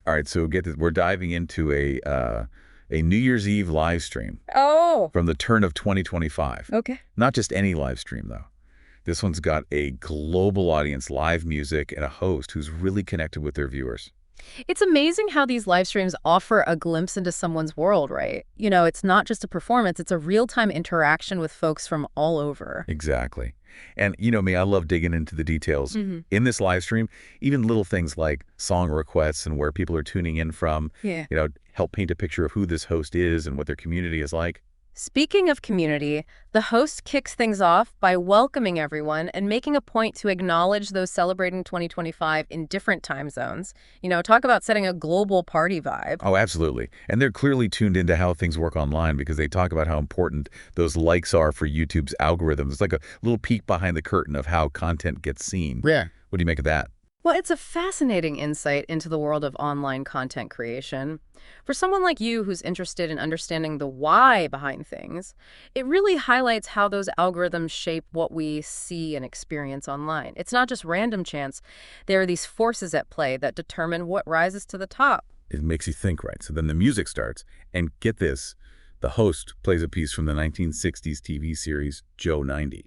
All right, so get this. We're diving into a New Year's Eve live stream Oh, from the turn of 2025. okay. Not just any live stream, though. This one's got a global audience, live music, and a host who's really connected with their viewers. It's amazing how these live streams offer a glimpse into someone's world, right? It's not just a performance, it's a real-time interaction with folks from all over. Exactly. And you know me, I love digging into the details. Hmm. In this live stream, even little things like song requests and where people are tuning in from, Yeah. help paint a picture of who this host is and what their community is like. Speaking of community, the host kicks things off by welcoming everyone and making a point to acknowledge those celebrating 2025 in different time zones. Talk about setting a global party vibe. Oh, absolutely. And they're clearly tuned into how things work online because they talk about how important those likes are for YouTube's algorithms. It's like a little peek behind the curtain of how content gets seen. Yeah. What do you make of that? Well, it's a fascinating insight into the world of online content creation. For someone like you who's interested in understanding the why behind things, it really highlights how those algorithms shape what we see and experience online. It's not just random chance. There are these forces at play that determine what rises to the top. It makes you think, right? So then the music starts, and get this, the host plays a piece from the 1960s TV series Joe 90.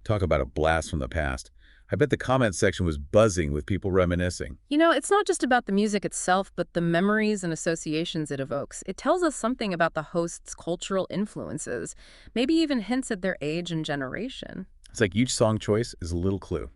Talk about a blast from the past. I bet the comment section was buzzing with people reminiscing. It's not just about the music itself, but the memories and associations it evokes. It tells us something about the host's cultural influences, maybe even hints at their age and generation. It's like each song choice is a little clue.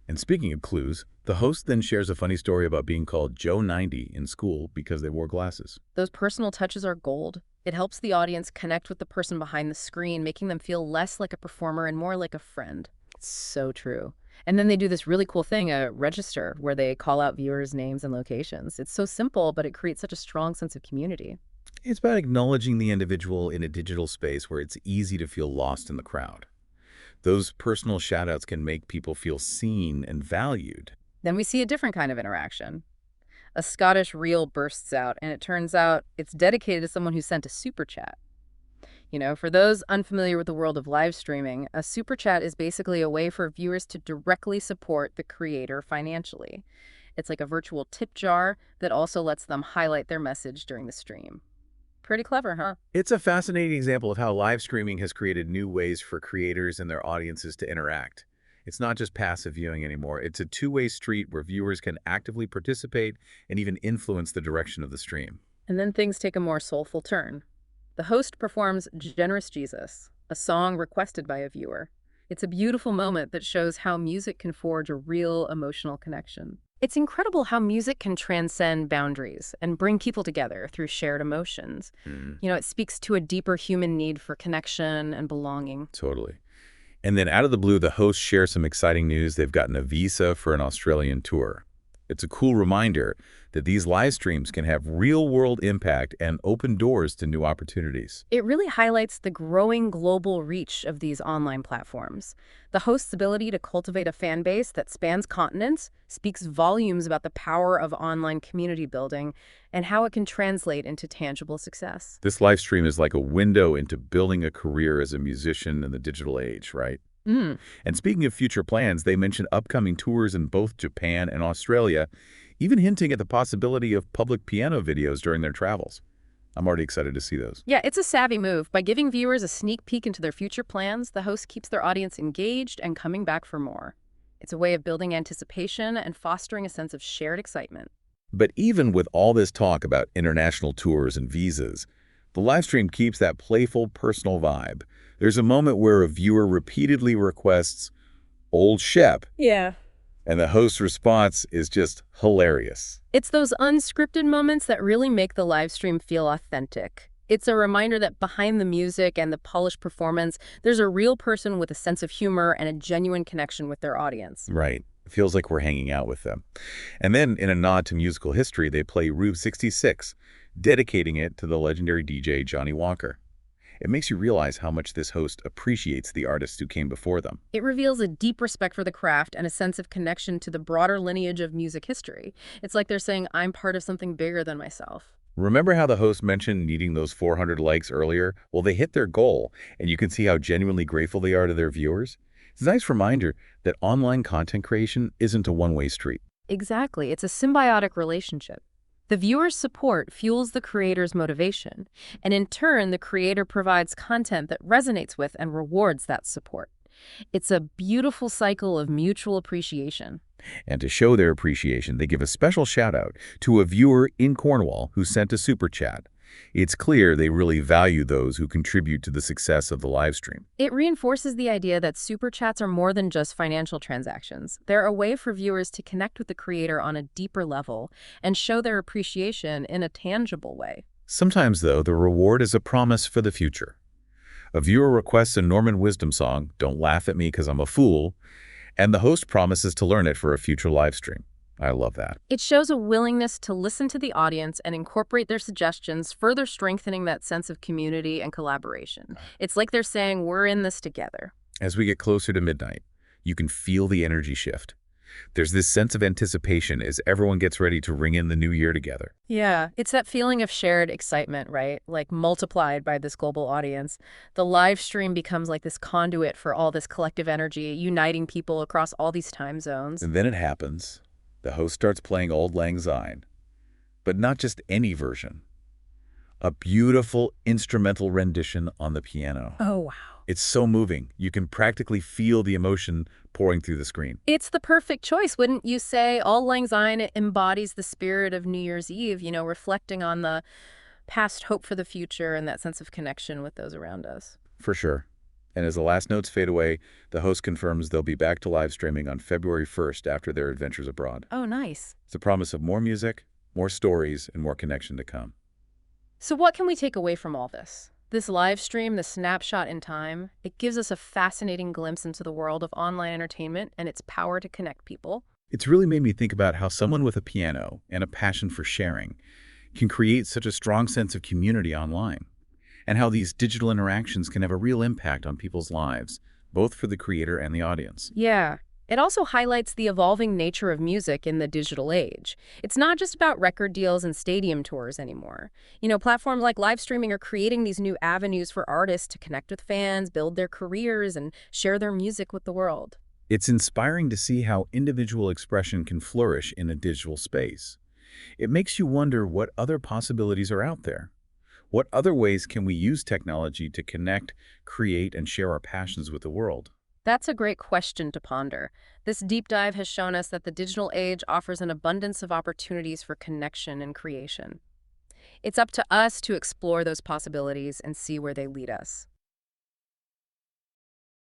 And speaking of clues, the host then shares a funny story about being called Joe 90 in school because they wore glasses. Those personal touches are gold. It helps the audience connect with the person behind the screen, making them feel less like a performer and more like a friend. It's so true. And then they do this really cool thing, a register, where they call out viewers' names and locations. It's so simple, but it creates such a strong sense of community. It's about acknowledging the individual in a digital space where it's easy to feel lost in the crowd. Those personal shoutouts can make people feel seen and valued. Then we see a different kind of interaction. A Scottish reel bursts out, and it turns out it's dedicated to someone who sent a super chat. For those unfamiliar with the world of live streaming, a super chat is basically a way for viewers to directly support the creator financially. It's like a virtual tip jar that also lets them highlight their message during the stream. Pretty clever, huh? It's a fascinating example of how live streaming has created new ways for creators and their audiences to interact. It's not just passive viewing anymore. It's a two-way street where viewers can actively participate and even influence the direction of the stream. And then things take a more soulful turn. The host performs Generous Jesus, a song requested by a viewer. It's a beautiful moment that shows how music can forge a real emotional connection. It's incredible how music can transcend boundaries and bring people together through shared emotions. It speaks to a deeper human need for connection and belonging. Totally. And then out of the blue, the host shares some exciting news. They've gotten a visa for an Australian tour. It's a cool reminder that these live streams can have real-world impact and open doors to new opportunities. It really highlights the growing global reach of these online platforms. The host's ability to cultivate a fan base that spans continents speaks volumes about the power of online community building and how it can translate into tangible success. This live stream is like a window into building a career as a musician in the digital age, right? Mm. And speaking of future plans, they mentioned upcoming tours in both Japan and Australia, even hinting at the possibility of public piano videos during their travels. I'm already excited to see those. Yeah, it's a savvy move. By giving viewers a sneak peek into their future plans, the host keeps their audience engaged and coming back for more. It's a way of building anticipation and fostering a sense of shared excitement. But even with all this talk about international tours and visas, the live stream keeps that playful, personal vibe. There's a moment where a viewer repeatedly requests, "Old Shep," Yeah. and the host's response is just hilarious. It's those unscripted moments that really make the live stream feel authentic. It's a reminder that behind the music and the polished performance, there's a real person with a sense of humor and a genuine connection with their audience. Right. It feels like we're hanging out with them. And then, in a nod to musical history, they play Route 66, dedicating it to the legendary DJ Johnny Walker. It makes you realize how much this host appreciates the artists who came before them. It reveals a deep respect for the craft and a sense of connection to the broader lineage of music history. It's like they're saying, I'm part of something bigger than myself. Remember how the host mentioned needing those 400 likes earlier? Well, they hit their goal, and you can see how genuinely grateful they are to their viewers. It's a nice reminder that online content creation isn't a one-way street. Exactly. It's a symbiotic relationship. The viewer's support fuels the creator's motivation, and in turn, the creator provides content that resonates with and rewards that support. It's a beautiful cycle of mutual appreciation. And to show their appreciation, they give a special shout-out to a viewer in Cornwall who sent a super chat. It's clear they really value those who contribute to the success of the live stream. It reinforces the idea that super chats are more than just financial transactions. They're a way for viewers to connect with the creator on a deeper level and show their appreciation in a tangible way. Sometimes, though, the reward is a promise for the future. A viewer requests a Norman Wisdom song, "Don't Laugh at Me 'Cause I'm a Fool," and the host promises to learn it for a future live stream. I love that. It shows a willingness to listen to the audience and incorporate their suggestions, further strengthening that sense of community and collaboration. It's like they're saying, we're in this together. As we get closer to midnight, you can feel the energy shift. There's this sense of anticipation as everyone gets ready to ring in the new year together. Yeah, it's that feeling of shared excitement, right? Like multiplied by this global audience. The live stream becomes like this conduit for all this collective energy, uniting people across all these time zones. And then it happens. The host starts playing Auld Lang Syne, but not just any version. A beautiful instrumental rendition on the piano. Oh, wow. It's so moving. You can practically feel the emotion pouring through the screen. It's the perfect choice, wouldn't you say? Auld Lang Syne embodies the spirit of New Year's Eve, reflecting on the past, hope for the future, and that sense of connection with those around us. For sure. And as the last notes fade away, the host confirms they'll be back to live streaming on February 1st after their adventures abroad. Oh, nice. It's a promise of more music, more stories, and more connection to come. So what can we take away from all this? This live stream, the snapshot in time, it gives us a fascinating glimpse into the world of online entertainment and its power to connect people. It's really made me think about how someone with a piano and a passion for sharing can create such a strong sense of community online, and how these digital interactions can have a real impact on people's lives, both for the creator and the audience. Yeah. It also highlights the evolving nature of music in the digital age. It's not just about record deals and stadium tours anymore. Platforms like live streaming are creating these new avenues for artists to connect with fans, build their careers, and share their music with the world. It's inspiring to see how individual expression can flourish in a digital space. It makes you wonder what other possibilities are out there. What other ways can we use technology to connect, create, and share our passions with the world? That's a great question to ponder. This deep dive has shown us that the digital age offers an abundance of opportunities for connection and creation. It's up to us to explore those possibilities and see where they lead us.